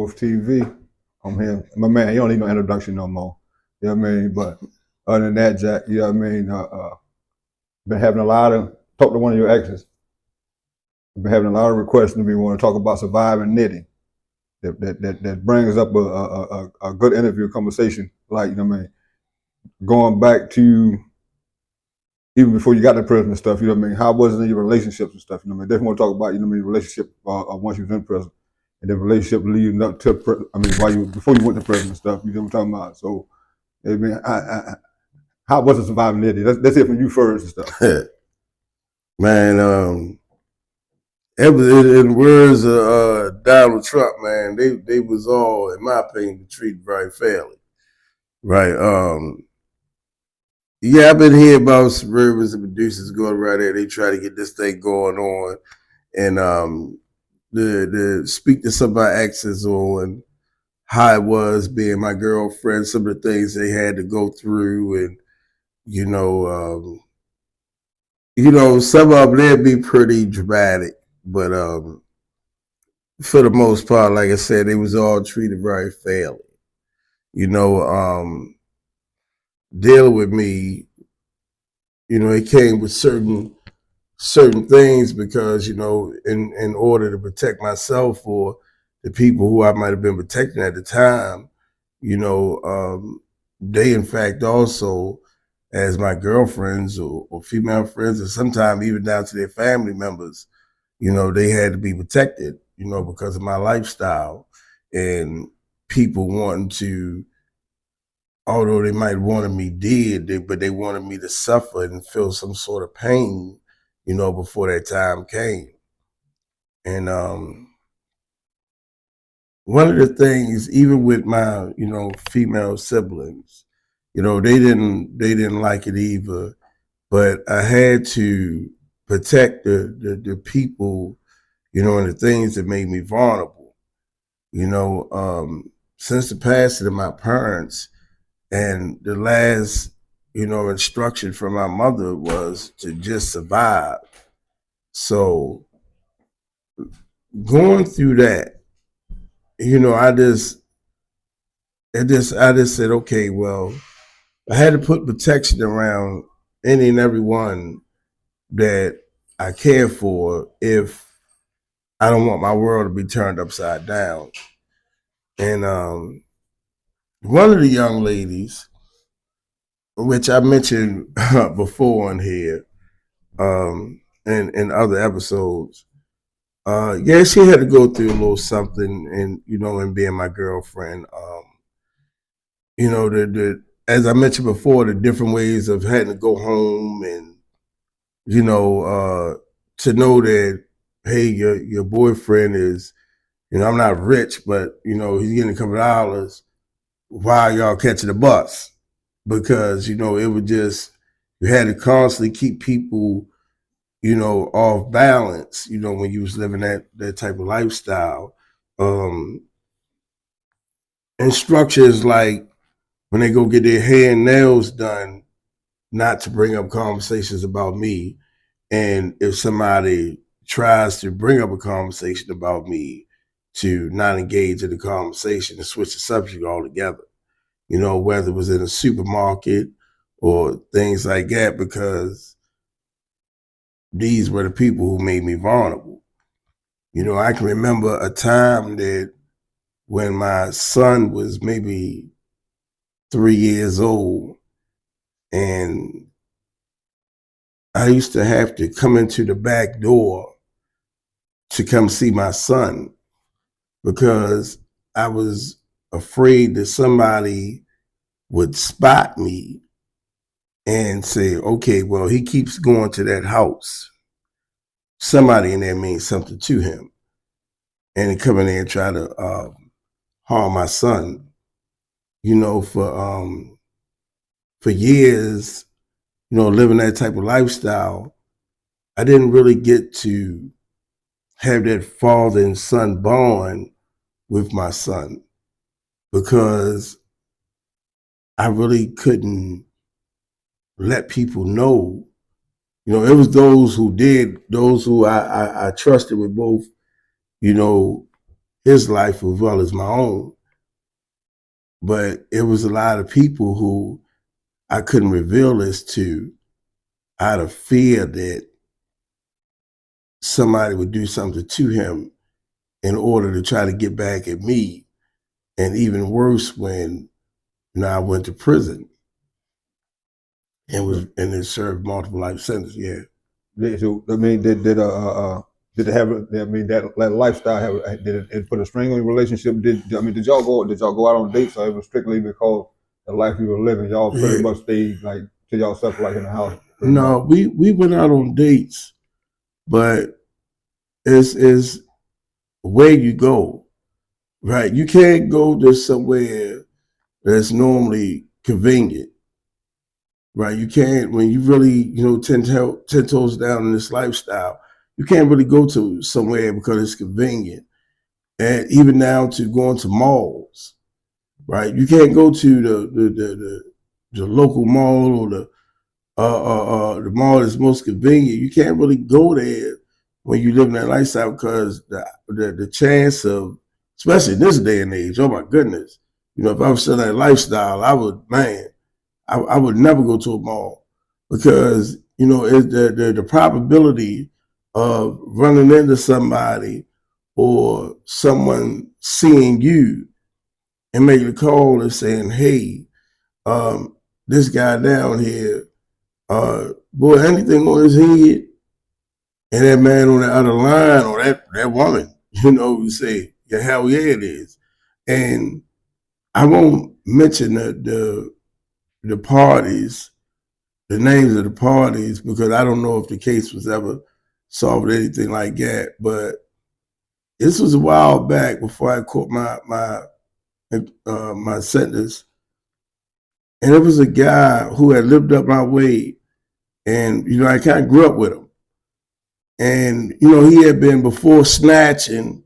with TV. I'm here. My man, you don't need no introduction no more. You know what I mean? But other than that, Jack, you know what I mean? Been having a lot of, talk to one of your exes. Been having a lot of requests to me want to talk about surviving nitty. That brings up a good interview conversation, like, you know what I mean? Going back to even before you got to prison and stuff, you know what I mean? How was it in your relationships and stuff? You know what I mean? Definitely want to talk about, you know what I mean, relationship once you was in prison. And the relationship leading up to, while you, before you went to prison and stuff, you know what I'm talking about? So, I mean, how was it surviving nitty? Let's hear from you first and stuff. Man, in words of Donald Trump, man, they was all, in my opinion, treated very fairly. Right. Yeah, I've been hearing about suburbans and producers going right there. They try to get this thing going on. And to speak to some of my exes on how it was being my girlfriend, some of the things they had to go through, and some of them they'd be pretty dramatic, but for the most part, like I said, they was all treated very fairly. Dealing with me, it came with certain things because, in order to protect myself or the people who I might have been protecting at the time, they in fact also, as my girlfriends or female friends, or sometimes even down to their family members, they had to be protected, because of my lifestyle and people wanting to, although they might wanted me dead, but they wanted me to suffer and feel some sort of pain, before that time came. And one of the things, even with my, female siblings, they didn't like it either, but I had to protect the people, and the things that made me vulnerable. Since the passing of my parents, and the last, instruction from my mother was to just survive. So going through that, I just said, okay, well, I had to put protection around any and everyone that I care for if I don't want my world to be turned upside down. And one of the young ladies, which I mentioned before on here, in other episodes, yeah, she had to go through a little something, and in being my girlfriend, the as I mentioned before, the different ways of having to go home, and to know that, hey, your boyfriend is, I'm not rich, but he's getting a couple of dollars while y'all catching the bus, because it would just, you had to constantly keep people off balance, when you was living that type of lifestyle. Instructions like when they go get their hair and nails done, not to bring up conversations about me. And if somebody tries to bring up a conversation about me, to not engage in the conversation and switch the subject altogether, whether it was in a supermarket or things like that, because these were the people who made me vulnerable. I can remember a time that when my son was maybe 3 years old, and I used to have to come into the back door to come see my son, because I was afraid that somebody would spot me and say, okay, well, he keeps going to that house. Somebody in there means something to him. And come in there and try to harm my son. For years, living that type of lifestyle, I didn't really get to have that father and son bond with my son, because I really couldn't let people know. It was those who did, those who I trusted with both, his life as well as my own. But it was a lot of people who I couldn't reveal this to out of fear that somebody would do something to him in order to try to get back at me. And even worse, when I went to prison and then served multiple life sentences. Yeah. So I mean, did it have? I mean, that lifestyle have? Did it put a string on your relationship? Did y'all go out on dates, or it was strictly because the life you were living? Y'all pretty much stayed like to yourself, like in the house. No, we went out on dates, but it's where you go, right? You can't go to somewhere that's normally convenient, right? You can't, when you really, 10 toes down in this lifestyle, you can't really go to somewhere because it's convenient. And even now to going to malls, right? You can't go to the local mall or the mall that's most convenient. You can't really go there when you live in that lifestyle because the chance of, especially in this day and age, oh my goodness, if I was still in that lifestyle, I would never go to a mall because the probability of running into somebody or someone seeing you and making a call and saying, "Hey, this guy down here, boy, anything on his head," and that man on the other line or that woman, we say, "Yeah, hell yeah, it is." And I won't mention the parties, the names of the parties, because I don't know if the case was ever solved or anything like that. But this was a while back before I caught my sentence, and it was a guy who had lived up my way, and I kind of grew up with him, and he had been before snatching.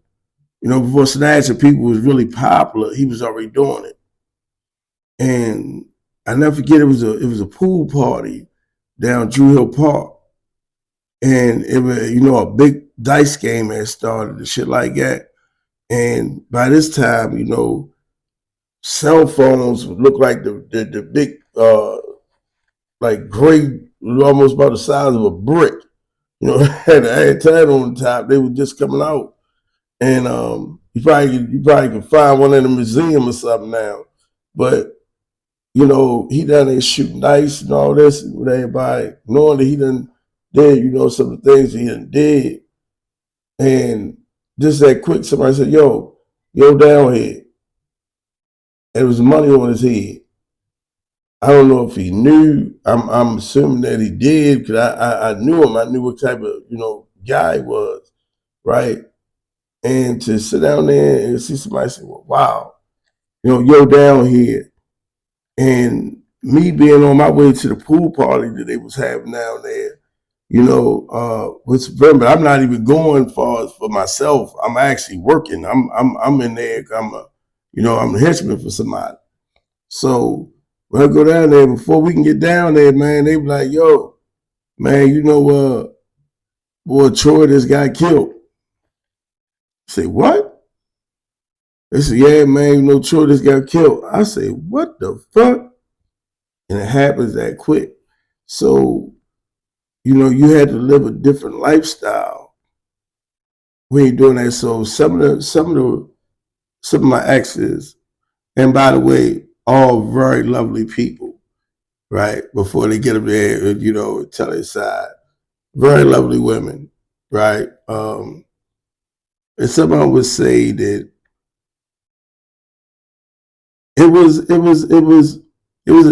Before snatching people was really popular, he was already doing it, and I never forget it was a pool party down Drew Hill Park, and it was a big dice game had started and shit like that, and by this time cell phones would look like the big like gray, almost about the size of a brick. Had an antenna on the top. They were just coming out, and you probably can find one in a museum or something now. But he done there shooting dice and all this with everybody, knowing that he done did some of the things he done did, and just that quick, somebody said, "Yo, down here," and it was money on his head. I don't know if he knew. I'm assuming that he did because I knew him. I knew what type of guy he was, right? And to sit down there and see somebody say, "Well, wow, down here," and me being on my way to the pool party that they was having down there, was remember I'm not even going for myself. I'm actually working. I'm in there. I'm a henchman for somebody. So when I go down there, before we can get down there, man, they be like, "Yo, man, boy, Troy, this guy killed." I say, "What?" They say, "Yeah, man, Troy, this guy killed." I say, "What the fuck?" And it happens that quick. So, you had to live a different lifestyle when you're doing that. So some of my exes, and by the way, all very lovely people, right? Before they get up there and, tell their side. Very lovely women, right? And someone would say that it was an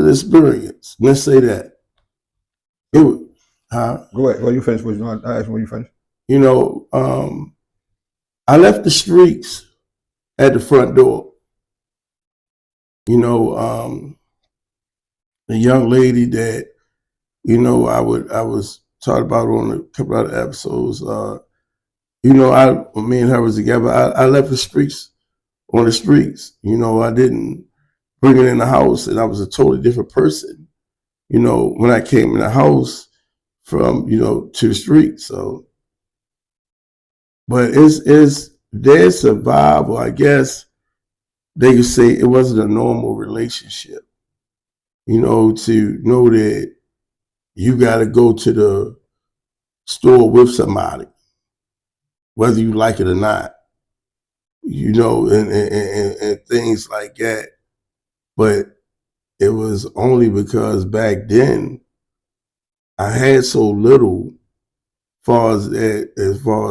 experience. Let's say that. It was, Go ahead. Well, you finish. I asked when you finish. I left the streets at the front door. A young lady that I was talking about on a couple of episodes. Me and her was together. I left the streets on the streets. I didn't bring it in the house, and I was a totally different person. When I came in the house from to the street. So, but their survival, I guess they could say it wasn't a normal relationship. You know, to know that you got to go to the store with somebody, whether you like it or not, you know, and things like that. But it was only because back then I had so little as far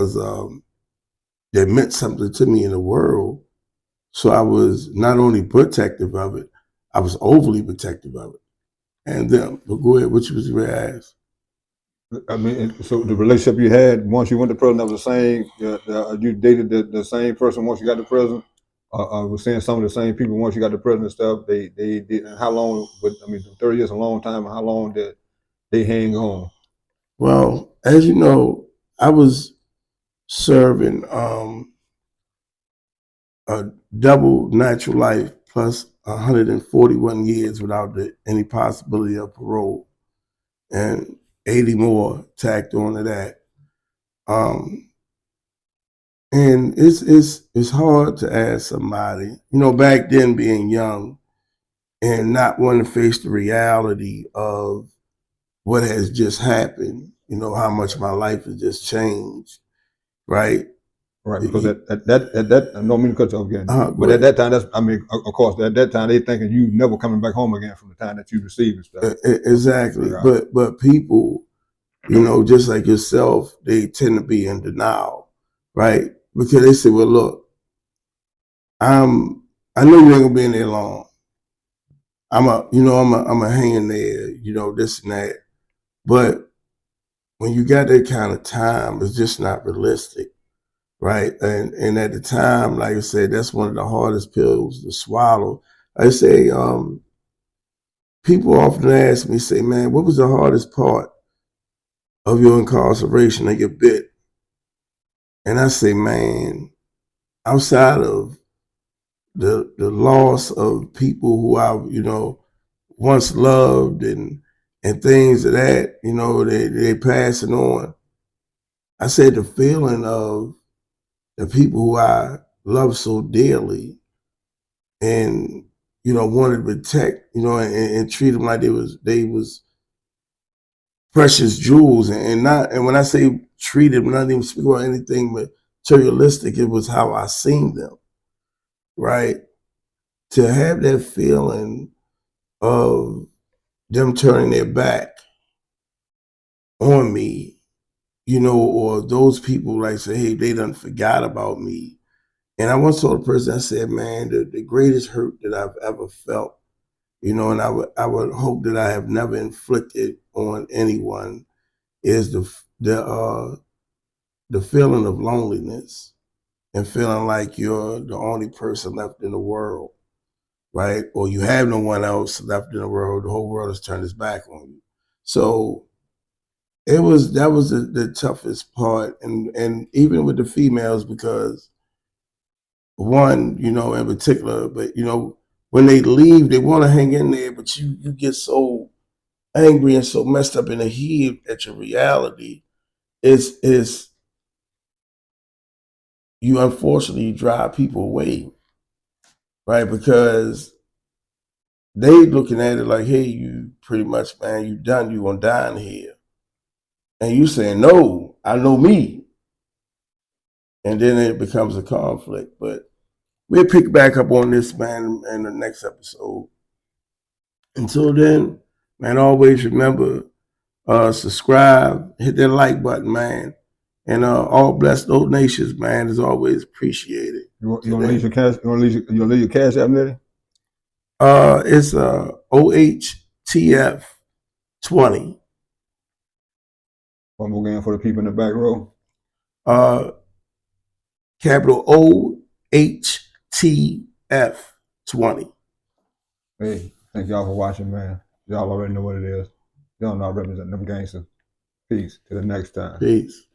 as that meant something to me in the world. So I was not only protective of it, I was overly protective of it. And then, but go ahead, what you was going to ask? I mean, so the relationship you had once you went to prison, that was the same. You dated the same person once you got to prison. Was seeing some of the same people once you got to prison and stuff. They did. How long? But I mean, 30 years is a long time. How long did they hang on? Well, as you know, I was serving a double natural life plus 141 years without any possibility of parole, and 80 more tacked onto that. Um, and it's hard to ask somebody, you know, back then being young and not wanting to face the reality of what has just happened. You know how much my life has just changed, right? Right, because I don't mean to cut you off again, but at Ahead. that time, that's I mean, of course, at that time they thinking you never coming back home again from the time that you received and stuff. Exactly, Right. but people, you know, just like yourself, they tend to be in denial, right? Because they say, "Well, look, I know you ain't gonna be in there long. I'm a hang in there, you know, this and that." But when you got that kind of time, it's just not realistic, right? And at the time, like I said, that's one of the hardest pills to swallow. I say, people often ask me, say, "Man, what was the hardest part of your incarceration and your bit?" And I say, man, outside of the loss of people who I, you know, once loved and things of that, you know, they passing on. I said the feeling of the people who I love so dearly and, you know, wanted to protect, you know, and treat them like they was precious jewels, and not, and when I say treated, I'm not even speaking about anything materialistic. It was how I seen them, right? To have that feeling of them turning their back on me, you know, or those people like say, hey, they done forgot about me. And I once told a person, I said, man, the greatest hurt that I've ever felt, you know, and I would hope that I have never inflicted on anyone is the feeling of loneliness and feeling like you're the only person left in the world, right? Or you have no one else left in the world. The whole world has turned its back on you. So that was the toughest part, and even with the females, because one, you know, in particular, but you know, when they leave, they want to hang in there, but you get so angry and so messed up in the head at your reality. Is you unfortunately drive people away, right? Because they looking at it like, hey, you pretty much, man, you done, you gonna die in here. And you saying, no, I know me. And then it becomes a conflict. But we'll pick back up on this, man, in the next episode. Until then, man, always remember, subscribe, hit that like button, man. And all blessed donations, man, is always appreciated. You want to leave your cash? You want to leave your cash app, Nitty? It's OHTF 20. One more again for the people in the back row. Capital OHTF 20. Hey, thank y'all for watching, man. Y'all already know what it is. Y'all know I represent them gangsters. Peace. Till the next time. Peace.